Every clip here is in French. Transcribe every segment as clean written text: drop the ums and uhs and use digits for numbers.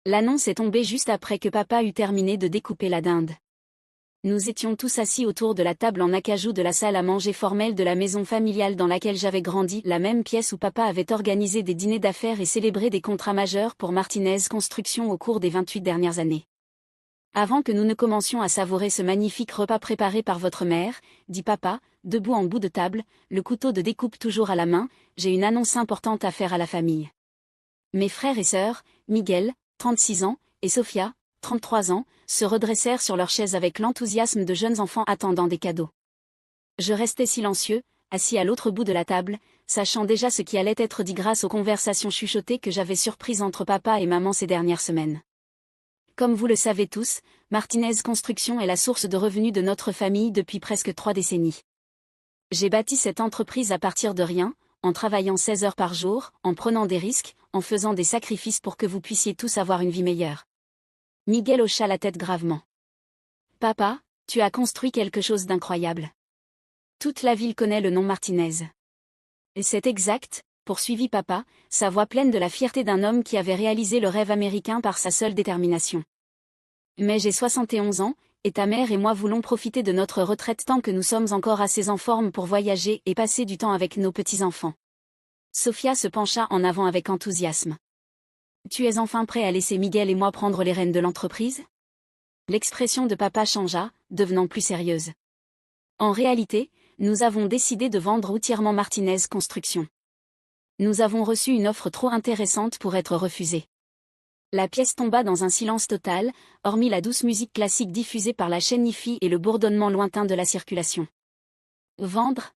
L'annonce est tombée juste après que papa eut terminé de découper la dinde. Nous étions tous assis autour de la table en acajou de la salle à manger formelle de la maison familiale dans laquelle j'avais grandi, la même pièce où papa avait organisé des dîners d'affaires et célébré des contrats majeurs pour Martinez Construction au cours des 28 dernières années. Avant que nous ne commencions à savourer ce magnifique repas préparé par votre mère, dit papa, debout en bout de table, le couteau de découpe toujours à la main, j'ai une annonce importante à faire à la famille. Mes frères et sœurs, Miguel, 36 ans, et Sofia, 33 ans, se redressèrent sur leurs chaises avec l'enthousiasme de jeunes enfants attendant des cadeaux. Je restais silencieux, assis à l'autre bout de la table, sachant déjà ce qui allait être dit grâce aux conversations chuchotées que j'avais surprises entre papa et maman ces dernières semaines. Comme vous le savez tous, Martinez Construction est la source de revenus de notre famille depuis presque 3 décennies. J'ai bâti cette entreprise à partir de rien, en travaillant 16 heures par jour, en prenant des risques, en faisant des sacrifices pour que vous puissiez tous avoir une vie meilleure. Miguel hocha la tête gravement. Papa, tu as construit quelque chose d'incroyable. Toute la ville connaît le nom Martinez. Et c'est exact, poursuivit papa, sa voix pleine de la fierté d'un homme qui avait réalisé le rêve américain par sa seule détermination. Mais j'ai 71 ans, et ta mère et moi voulons profiter de notre retraite tant que nous sommes encore assez en forme pour voyager et passer du temps avec nos petits-enfants. Sofia se pencha en avant avec enthousiasme. Tu es enfin prêt à laisser Miguel et moi prendre les rênes de l'entreprise ? L'expression de papa changea, devenant plus sérieuse. En réalité, nous avons décidé de vendre entièrement Martinez Construction. Nous avons reçu une offre trop intéressante pour être refusée. La pièce tomba dans un silence total, hormis la douce musique classique diffusée par la chaîne IFI et le bourdonnement lointain de la circulation. Vendre ?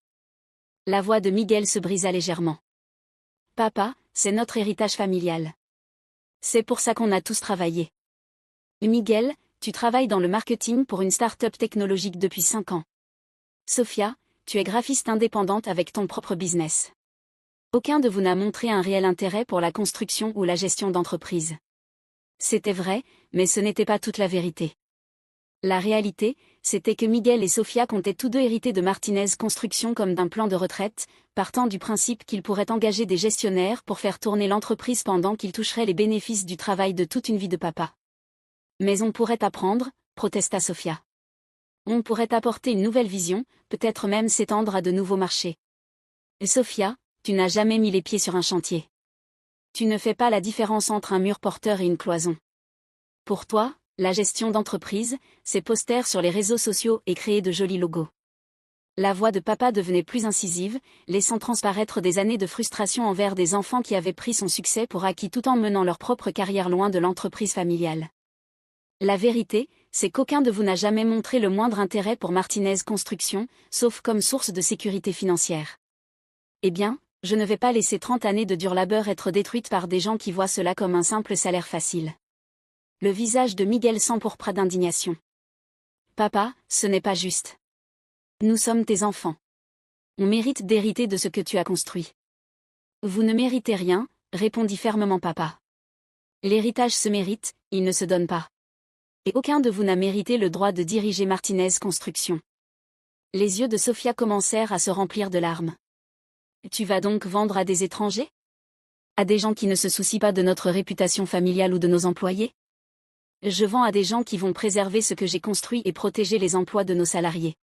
La voix de Miguel se brisa légèrement. Papa, c'est notre héritage familial. C'est pour ça qu'on a tous travaillé. Miguel, tu travailles dans le marketing pour une start-up technologique depuis 5 ans. Sofia, tu es graphiste indépendante avec ton propre business. Aucun de vous n'a montré un réel intérêt pour la construction ou la gestion d'entreprise. C'était vrai, mais ce n'était pas toute la vérité. La réalité, c'était que Miguel et Sofia comptaient tous deux hériter de Martinez Construction comme d'un plan de retraite, partant du principe qu'ils pourraient engager des gestionnaires pour faire tourner l'entreprise pendant qu'ils toucheraient les bénéfices du travail de toute une vie de papa. Mais on pourrait apprendre, protesta Sofia. On pourrait apporter une nouvelle vision, peut-être même s'étendre à de nouveaux marchés. Sofia, tu n'as jamais mis les pieds sur un chantier. Tu ne fais pas la différence entre un mur porteur et une cloison. Pour toi, la gestion d'entreprise, c'est poster sur les réseaux sociaux et créer de jolis logos. La voix de papa devenait plus incisive, laissant transparaître des années de frustration envers des enfants qui avaient pris son succès pour acquis tout en menant leur propre carrière loin de l'entreprise familiale. La vérité, c'est qu'aucun de vous n'a jamais montré le moindre intérêt pour Martinez Construction, sauf comme source de sécurité financière. Eh bien, je ne vais pas laisser 30 années de dur labeur être détruites par des gens qui voient cela comme un simple salaire facile. Le visage de Miguel s'empourpra d'indignation. Papa, ce n'est pas juste. Nous sommes tes enfants. On mérite d'hériter de ce que tu as construit. Vous ne méritez rien, répondit fermement papa. L'héritage se mérite, il ne se donne pas. Et aucun de vous n'a mérité le droit de diriger Martinez Construction. Les yeux de Sofia commencèrent à se remplir de larmes. Tu vas donc vendre à des étrangers ? À des gens qui ne se soucient pas de notre réputation familiale ou de nos employés ? Je vends à des gens qui vont préserver ce que j'ai construit et protéger les emplois de nos salariés.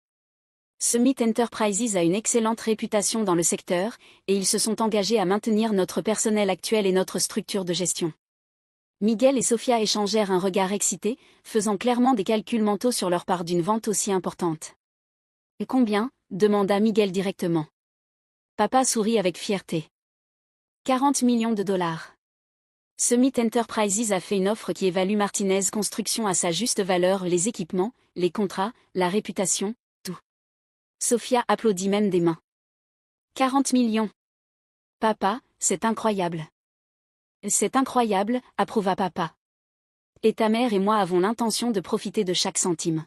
Summit Enterprises a une excellente réputation dans le secteur, et ils se sont engagés à maintenir notre personnel actuel et notre structure de gestion. Miguel et Sofia échangèrent un regard excité, faisant clairement des calculs mentaux sur leur part d'une vente aussi importante. Et combien ? Demanda Miguel directement. Papa sourit avec fierté. 40 millions de dollars. Summit Enterprises a fait une offre qui évalue Martinez Construction à sa juste valeur, les équipements, les contrats, la réputation, tout. Sofia applaudit même des mains. 40 millions. Papa, c'est incroyable. C'est incroyable, approuva papa. Et ta mère et moi avons l'intention de profiter de chaque centime.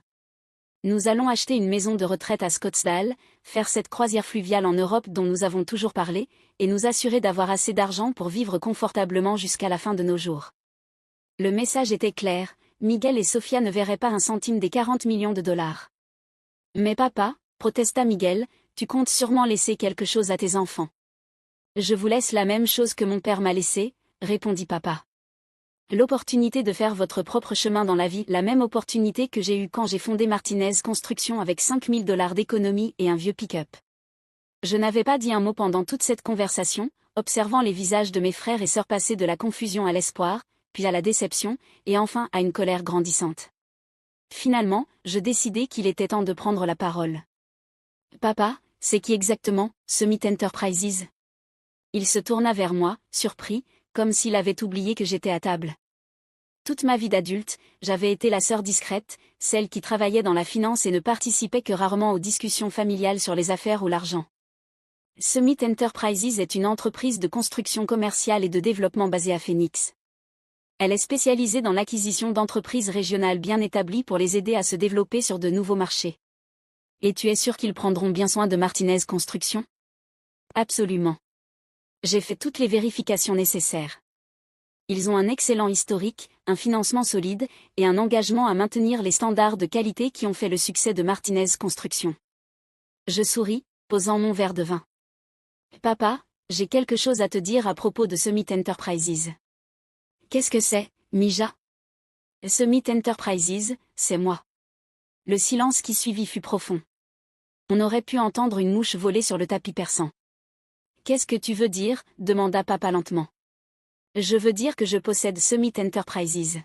Nous allons acheter une maison de retraite à Scottsdale, faire cette croisière fluviale en Europe dont nous avons toujours parlé, et nous assurer d'avoir assez d'argent pour vivre confortablement jusqu'à la fin de nos jours. Le message était clair, Miguel et Sofia ne verraient pas un centime des 40 millions de dollars. Mais papa, protesta Miguel, tu comptes sûrement laisser quelque chose à tes enfants. Je vous laisse la même chose que mon père m'a laissé, répondit papa. L'opportunité de faire votre propre chemin dans la vie, la même opportunité que j'ai eue quand j'ai fondé Martinez Construction avec 5000 dollars d'économie et un vieux pick-up. Je n'avais pas dit un mot pendant toute cette conversation, observant les visages de mes frères et sœurs passer de la confusion à l'espoir, puis à la déception, et enfin à une colère grandissante. Finalement, je décidai qu'il était temps de prendre la parole. Papa, c'est qui exactement, Summit Enterprises? Il se tourna vers moi, surpris, comme s'il avait oublié que j'étais à table. Toute ma vie d'adulte, j'avais été la sœur discrète, celle qui travaillait dans la finance et ne participait que rarement aux discussions familiales sur les affaires ou l'argent. Summit Enterprises est une entreprise de construction commerciale et de développement basée à Phoenix. Elle est spécialisée dans l'acquisition d'entreprises régionales bien établies pour les aider à se développer sur de nouveaux marchés. Et tu es sûr qu'ils prendront bien soin de Martinez Construction? Absolument. J'ai fait toutes les vérifications nécessaires. Ils ont un excellent historique, un financement solide, et un engagement à maintenir les standards de qualité qui ont fait le succès de Martinez Construction. Je souris, posant mon verre de vin. Papa, j'ai quelque chose à te dire à propos de Summit Enterprises. Qu'est-ce que c'est, Mija? Summit Enterprises, c'est moi. Le silence qui suivit fut profond. On aurait pu entendre une mouche voler sur le tapis persan. Qu'est-ce que tu veux dire? Demanda papa lentement. Je veux dire que je possède Summit Enterprises.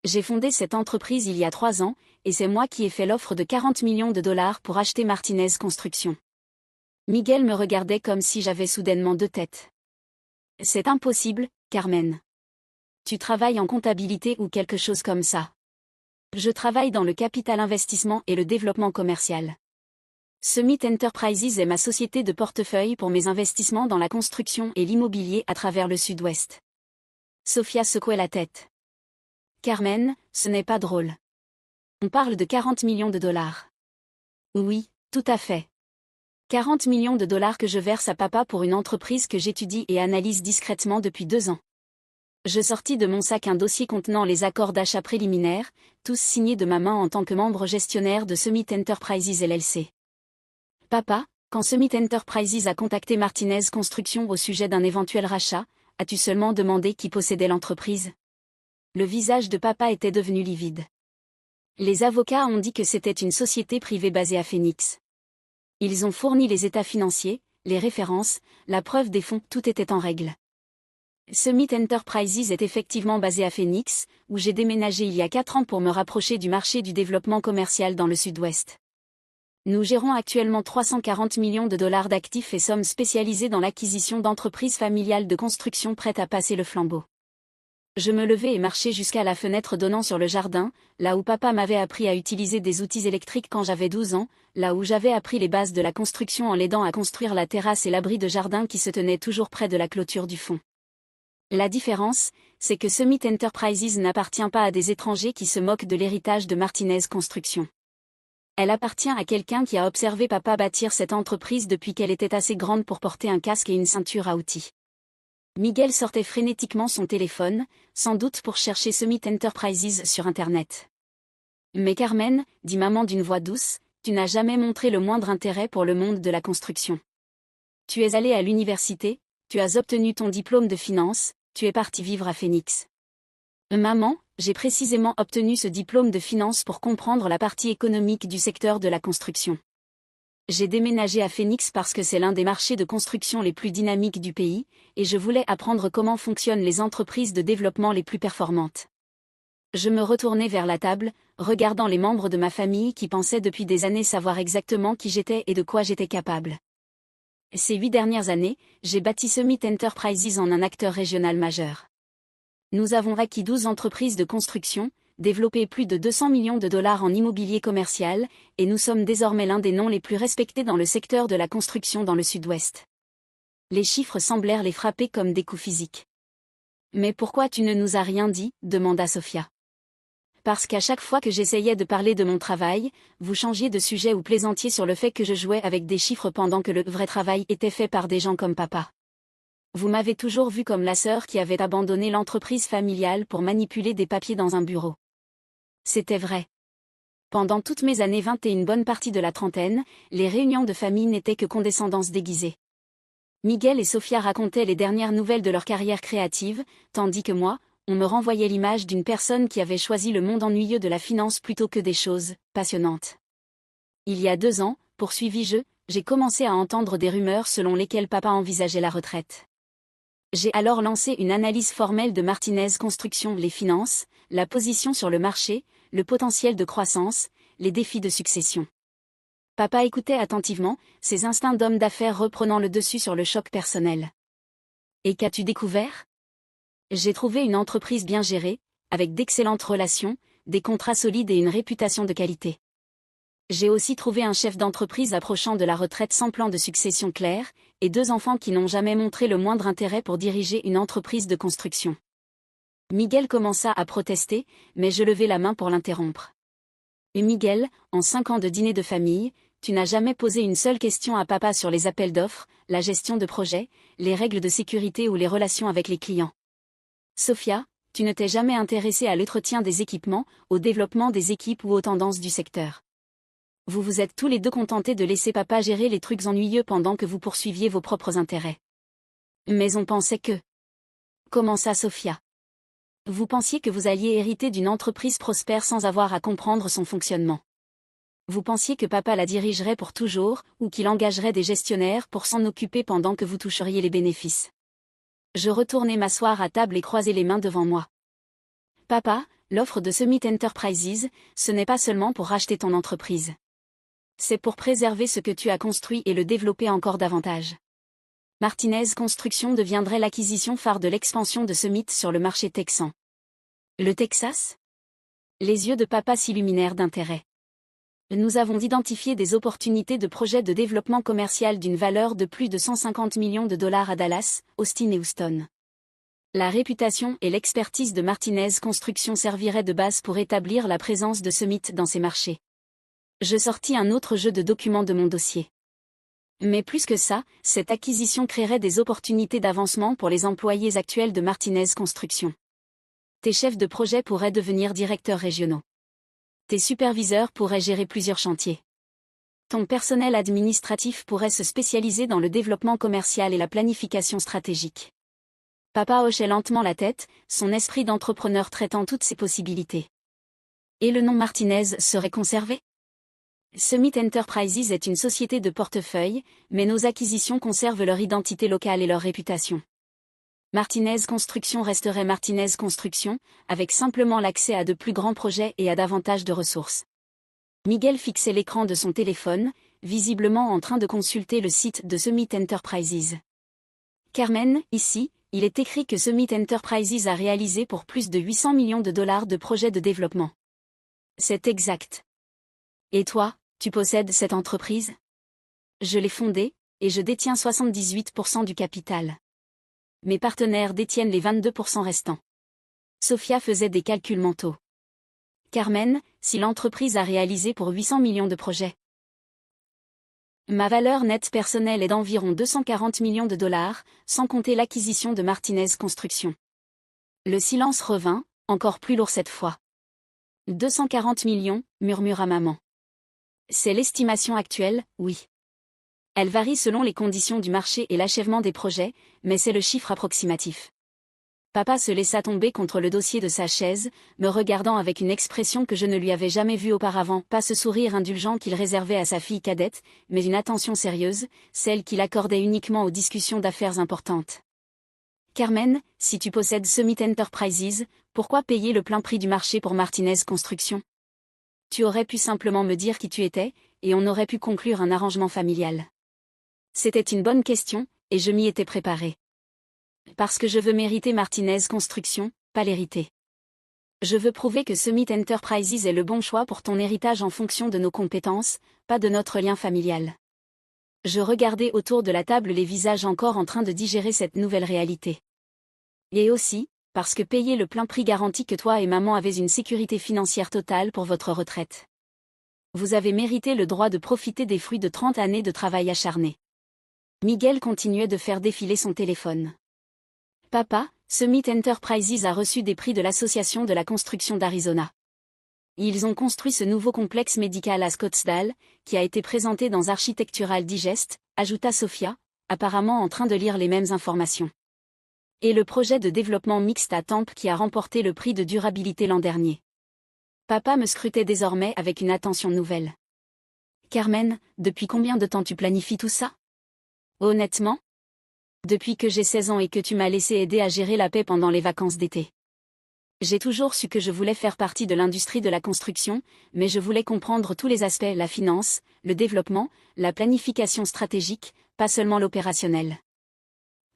J'ai fondé cette entreprise il y a 3 ans, et c'est moi qui ai fait l'offre de 40 millions de dollars pour acheter Martinez Construction. Miguel me regardait comme si j'avais soudainement 2 têtes. C'est impossible, Carmen. Tu travailles en comptabilité ou quelque chose comme ça. Je travaille dans le capital investissement et le développement commercial. Summit Enterprises est ma société de portefeuille pour mes investissements dans la construction et l'immobilier à travers le Sud-Ouest. Sophia secouait la tête. Carmen, ce n'est pas drôle. On parle de 40 millions de dollars. Oui, tout à fait. 40 millions de dollars que je verse à papa pour une entreprise que j'étudie et analyse discrètement depuis 2 ans. Je sortis de mon sac un dossier contenant les accords d'achat préliminaires, tous signés de ma main en tant que membre gestionnaire de Summit Enterprises LLC. Papa, quand Summit Enterprises a contacté Martinez Construction au sujet d'un éventuel rachat, as-tu seulement demandé qui possédait l'entreprise? Le visage de papa était devenu livide. Les avocats ont dit que c'était une société privée basée à Phoenix. Ils ont fourni les états financiers, les références, la preuve des fonds, tout était en règle. Summit Enterprises est effectivement basé à Phoenix, où j'ai déménagé il y a 4 ans pour me rapprocher du marché du développement commercial dans le Sud-Ouest. Nous gérons actuellement 340 millions de dollars d'actifs et sommes spécialisés dans l'acquisition d'entreprises familiales de construction prêtes à passer le flambeau. Je me levai et marchai jusqu'à la fenêtre donnant sur le jardin, là où papa m'avait appris à utiliser des outils électriques quand j'avais 12 ans, là où j'avais appris les bases de la construction en l'aidant à construire la terrasse et l'abri de jardin qui se tenait toujours près de la clôture du fond. La différence, c'est que Summit Enterprises n'appartient pas à des étrangers qui se moquent de l'héritage de Martinez Construction. Elle appartient à quelqu'un qui a observé papa bâtir cette entreprise depuis qu'elle était assez grande pour porter un casque et une ceinture à outils. Miguel sortait frénétiquement son téléphone, sans doute pour chercher Summit Enterprises sur Internet. Mais Carmen, dit maman d'une voix douce, tu n'as jamais montré le moindre intérêt pour le monde de la construction. Tu es allée à l'université, tu as obtenu ton diplôme de finance, tu es partie vivre à Phoenix. Maman, j'ai précisément obtenu ce diplôme de finance pour comprendre la partie économique du secteur de la construction. J'ai déménagé à Phoenix parce que c'est l'un des marchés de construction les plus dynamiques du pays, et je voulais apprendre comment fonctionnent les entreprises de développement les plus performantes. Je me retournai vers la table, regardant les membres de ma famille qui pensaient depuis des années savoir exactement qui j'étais et de quoi j'étais capable. Ces 8 dernières années, j'ai bâti Summit Enterprises en un acteur régional majeur. Nous avons acquis 12 entreprises de construction, développé plus de 200 millions de dollars en immobilier commercial, et nous sommes désormais l'un des noms les plus respectés dans le secteur de la construction dans le Sud-Ouest. Les chiffres semblèrent les frapper comme des coups physiques. « Mais pourquoi tu ne nous as rien dit ?» demanda Sophia. Parce qu'à chaque fois que j'essayais de parler de mon travail, vous changiez de sujet ou plaisantiez sur le fait que je jouais avec des chiffres pendant que le vrai travail était fait par des gens comme papa. Vous m'avez toujours vu comme la sœur qui avait abandonné l'entreprise familiale pour manipuler des papiers dans un bureau. C'était vrai. Pendant toutes mes années 20 et une bonne partie de la trentaine, les réunions de famille n'étaient que condescendance déguisée. Miguel et Sophia racontaient les dernières nouvelles de leur carrière créative, tandis que moi, on me renvoyait l'image d'une personne qui avait choisi le monde ennuyeux de la finance plutôt que des choses passionnantes. Il y a 2 ans, poursuivis-je, j'ai commencé à entendre des rumeurs selon lesquelles papa envisageait la retraite. J'ai alors lancé une analyse formelle de Martinez Construction, les finances, la position sur le marché, le potentiel de croissance, les défis de succession. Papa écoutait attentivement, ses instincts d'homme d'affaires reprenant le dessus sur le choc personnel. Et qu'as-tu découvert? J'ai trouvé une entreprise bien gérée, avec d'excellentes relations, des contrats solides et une réputation de qualité. J'ai aussi trouvé un chef d'entreprise approchant de la retraite sans plan de succession clair, et 2 enfants qui n'ont jamais montré le moindre intérêt pour diriger une entreprise de construction. Miguel commença à protester, mais je levai la main pour l'interrompre. Et Miguel, en 5 ans de dîner de famille, tu n'as jamais posé une seule question à papa sur les appels d'offres, la gestion de projets, les règles de sécurité ou les relations avec les clients. Sophia, tu ne t'es jamais intéressée à l'entretien des équipements, au développement des équipes ou aux tendances du secteur. Vous vous êtes tous les deux contentés de laisser papa gérer les trucs ennuyeux pendant que vous poursuiviez vos propres intérêts. Mais on pensait que... Commença Sophia. Vous pensiez que vous alliez hériter d'une entreprise prospère sans avoir à comprendre son fonctionnement. Vous pensiez que papa la dirigerait pour toujours, ou qu'il engagerait des gestionnaires pour s'en occuper pendant que vous toucheriez les bénéfices. Je retournai m'asseoir à table et croisai les mains devant moi. Papa, l'offre de Summit Enterprises, ce n'est pas seulement pour racheter ton entreprise. C'est pour préserver ce que tu as construit et le développer encore davantage. Martinez Construction deviendrait l'acquisition phare de l'expansion de Summit sur le marché texan. Le Texas? Les yeux de papa s'illuminèrent d'intérêt. Nous avons identifié des opportunités de projets de développement commercial d'une valeur de plus de 150 millions de dollars à Dallas, Austin et Houston. La réputation et l'expertise de Martinez Construction serviraient de base pour établir la présence de Summit dans ces marchés. Je sortis un autre jeu de documents de mon dossier. Mais plus que ça, cette acquisition créerait des opportunités d'avancement pour les employés actuels de Martinez Construction. Tes chefs de projet pourraient devenir directeurs régionaux. Tes superviseurs pourraient gérer plusieurs chantiers. Ton personnel administratif pourrait se spécialiser dans le développement commercial et la planification stratégique. Papa hochait lentement la tête, son esprit d'entrepreneur traitant toutes ces possibilités. Et le nom Martinez serait conservé? Summit Enterprises est une société de portefeuille, mais nos acquisitions conservent leur identité locale et leur réputation. Martinez Construction resterait Martinez Construction, avec simplement l'accès à de plus grands projets et à davantage de ressources. Miguel fixait l'écran de son téléphone, visiblement en train de consulter le site de Summit Enterprises. Carmen, ici, il est écrit que Summit Enterprises a réalisé pour plus de 800 millions de dollars de projets de développement. C'est exact. Et toi, tu possèdes cette entreprise? Je l'ai fondée, et je détiens 78% du capital. Mes partenaires détiennent les 22% restants. Sophia faisait des calculs mentaux. Carmen, si l'entreprise a réalisé pour 800 millions de projets. Ma valeur nette personnelle est d'environ 240 millions de dollars, sans compter l'acquisition de Martinez Construction. Le silence revint, encore plus lourd cette fois. 240 millions, murmura maman. C'est l'estimation actuelle, oui. Elle varie selon les conditions du marché et l'achèvement des projets, mais c'est le chiffre approximatif. Papa se laissa tomber contre le dossier de sa chaise, me regardant avec une expression que je ne lui avais jamais vue auparavant, pas ce sourire indulgent qu'il réservait à sa fille cadette, mais une attention sérieuse, celle qu'il accordait uniquement aux discussions d'affaires importantes. Carmen, si tu possèdes Summit Enterprises, pourquoi payer le plein prix du marché pour Martinez Construction? Tu aurais pu simplement me dire qui tu étais, et on aurait pu conclure un arrangement familial. C'était une bonne question, et je m'y étais préparée. Parce que je veux mériter Martinez Construction, pas l'hériter. Je veux prouver que Summit Enterprises est le bon choix pour ton héritage en fonction de nos compétences, pas de notre lien familial. Je regardais autour de la table les visages encore en train de digérer cette nouvelle réalité. Et aussi, parce que payer le plein prix garantit que toi et maman avez une sécurité financière totale pour votre retraite. Vous avez mérité le droit de profiter des fruits de 30 années de travail acharné. Miguel continuait de faire défiler son téléphone. Papa, Summit Enterprises a reçu des prix de l'Association de la construction d'Arizona. Ils ont construit ce nouveau complexe médical à Scottsdale, qui a été présenté dans Architectural Digest, ajouta Sophia, apparemment en train de lire les mêmes informations. Et le projet de développement mixte à Tampes qui a remporté le prix de durabilité l'an dernier. Papa me scrutait désormais avec une attention nouvelle. Carmen, depuis combien de temps tu planifies tout ça? Honnêtement? Depuis que j'ai 16 ans et que tu m'as laissé aider à gérer la paix pendant les vacances d'été. J'ai toujours su que je voulais faire partie de l'industrie de la construction, mais je voulais comprendre tous les aspects, la finance, le développement, la planification stratégique, pas seulement l'opérationnel.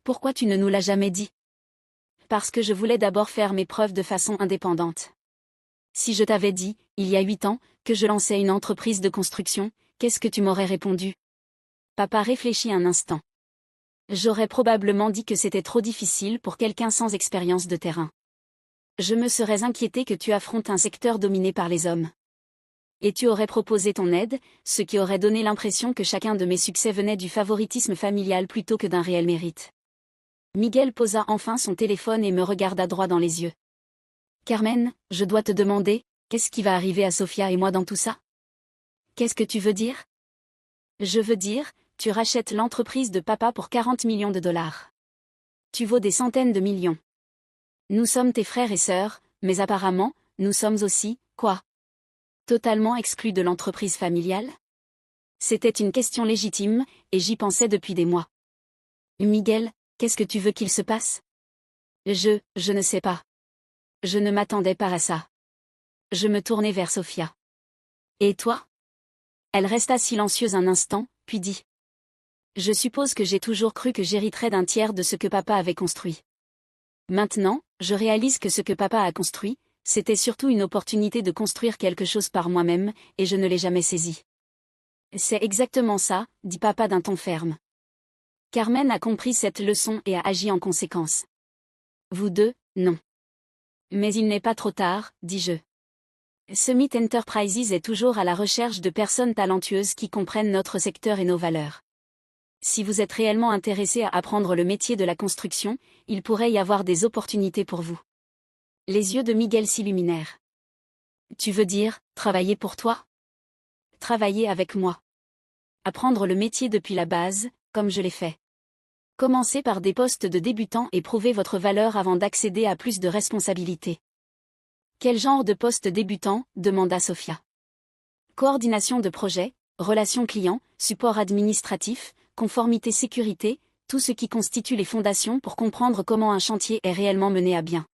Pourquoi tu ne nous l'as jamais dit? Parce que je voulais d'abord faire mes preuves de façon indépendante. Si je t'avais dit, il y a 8 ans, que je lançais une entreprise de construction, qu'est-ce que tu m'aurais répondu? Papa réfléchit un instant. J'aurais probablement dit que c'était trop difficile pour quelqu'un sans expérience de terrain. Je me serais inquiété que tu affrontes un secteur dominé par les hommes. Et tu aurais proposé ton aide, ce qui aurait donné l'impression que chacun de mes succès venait du favoritisme familial plutôt que d'un réel mérite. Miguel posa enfin son téléphone et me regarda droit dans les yeux. Carmen, je dois te demander, qu'est-ce qui va arriver à Sofia et moi dans tout ça? Qu'est-ce que tu veux dire? Je veux dire, tu rachètes l'entreprise de papa pour 40 millions de dollars. Tu vaux des centaines de millions. Nous sommes tes frères et sœurs, mais apparemment, nous sommes aussi, quoi? Totalement exclus de l'entreprise familiale? C'était une question légitime, et j'y pensais depuis des mois. Miguel, qu'est-ce que tu veux qu'il se passe? Je ne sais pas. Je ne m'attendais pas à ça. Je me tournai vers Sofia. Et toi? Elle resta silencieuse un instant, puis dit. Je suppose que j'ai toujours cru que j'hériterais d'un tiers de ce que papa avait construit. Maintenant, je réalise que ce que papa a construit, c'était surtout une opportunité de construire quelque chose par moi-même, et je ne l'ai jamais saisi. C'est exactement ça, dit papa d'un ton ferme. Carmen a compris cette leçon et a agi en conséquence. Vous deux, non. Mais il n'est pas trop tard, dis-je. Summit Enterprises est toujours à la recherche de personnes talentueuses qui comprennent notre secteur et nos valeurs. Si vous êtes réellement intéressé à apprendre le métier de la construction, il pourrait y avoir des opportunités pour vous. Les yeux de Miguel s'illuminèrent. Tu veux dire, travailler pour toi? Travailler avec moi. Apprendre le métier depuis la base, comme je l'ai fait. Commencez par des postes de débutants et prouvez votre valeur avant d'accéder à plus de responsabilités. Quel genre de poste débutant? Demanda Sofia. Coordination de projet, relations clients, support administratif, conformité sécurité, tout ce qui constitue les fondations pour comprendre comment un chantier est réellement mené à bien.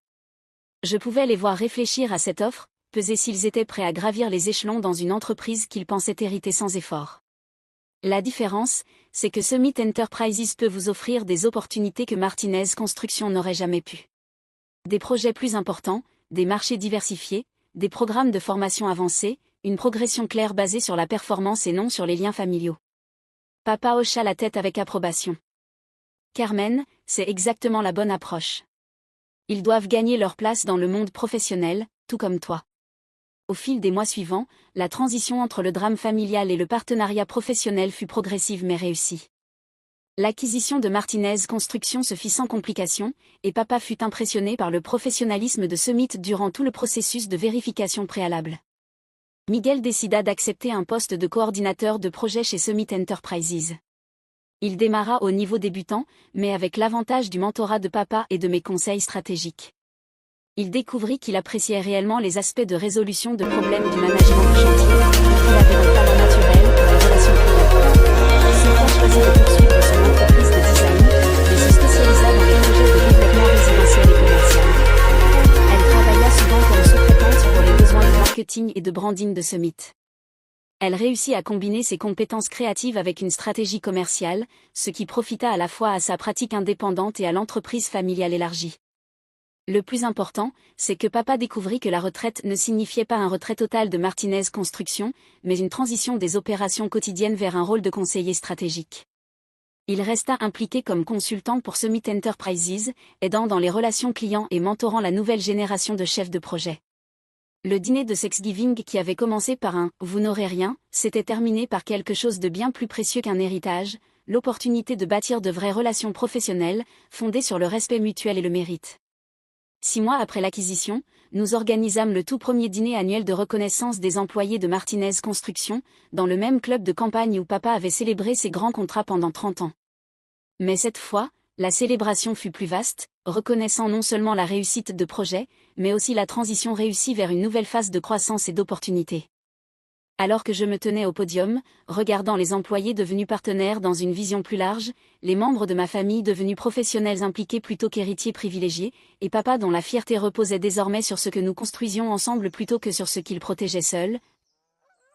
Je pouvais les voir réfléchir à cette offre, peser s'ils étaient prêts à gravir les échelons dans une entreprise qu'ils pensaient hériter sans effort. La différence, c'est que Summit Enterprises peut vous offrir des opportunités que Martinez Construction n'aurait jamais pu. Des projets plus importants, des marchés diversifiés, des programmes de formation avancés, une progression claire basée sur la performance et non sur les liens familiaux. Papa hocha la tête avec approbation. Carmen, c'est exactement la bonne approche. Ils doivent gagner leur place dans le monde professionnel, tout comme toi. Au fil des mois suivants, la transition entre le drame familial et le partenariat professionnel fut progressive mais réussie. L'acquisition de Martinez Construction se fit sans complication, et papa fut impressionné par le professionnalisme de Summit durant tout le processus de vérification préalable. Miguel décida d'accepter un poste de coordinateur de projet chez Summit Enterprises. Il démarra au niveau débutant, mais avec l'avantage du mentorat de papa et de mes conseils stratégiques. Il découvrit qu'il appréciait réellement les aspects de résolution de problèmes du management de chantier, et qu'il avait un talent naturel pour les relations clients. Sylvia choisit de poursuivre son entreprise de design, mais se spécialisa dans les projets de développement résidentiel et commercial. Elle travailla souvent comme sous-traitante pour les besoins de marketing et de branding de Summit. Elle réussit à combiner ses compétences créatives avec une stratégie commerciale, ce qui profita à la fois à sa pratique indépendante et à l'entreprise familiale élargie. Le plus important, c'est que papa découvrit que la retraite ne signifiait pas un retrait total de Martinez Construction, mais une transition des opérations quotidiennes vers un rôle de conseiller stratégique. Il resta impliqué comme consultant pour Summit Enterprises, aidant dans les relations clients et mentorant la nouvelle génération de chefs de projet. Le dîner de Thanksgiving qui avait commencé par un « vous n'aurez rien » s'était terminé par quelque chose de bien plus précieux qu'un héritage, l'opportunité de bâtir de vraies relations professionnelles, fondées sur le respect mutuel et le mérite. 6 mois après l'acquisition, nous organisâmes le tout premier dîner annuel de reconnaissance des employés de Martinez Construction, dans le même club de campagne où papa avait célébré ses grands contrats pendant 30 ans. Mais cette fois, la célébration fut plus vaste, reconnaissant non seulement la réussite de projet, mais aussi la transition réussie vers une nouvelle phase de croissance et d'opportunité. Alors que je me tenais au podium, regardant les employés devenus partenaires dans une vision plus large, les membres de ma famille devenus professionnels impliqués plutôt qu'héritiers privilégiés, et papa dont la fierté reposait désormais sur ce que nous construisions ensemble plutôt que sur ce qu'il protégeait seul,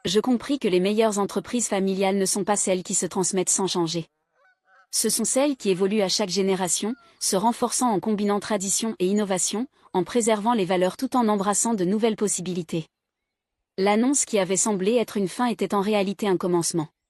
je compris que les meilleures entreprises familiales ne sont pas celles qui se transmettent sans changer. Ce sont celles qui évoluent à chaque génération, se renforçant en combinant tradition et innovation, en préservant les valeurs tout en embrassant de nouvelles possibilités. L'annonce qui avait semblé être une fin était en réalité un commencement.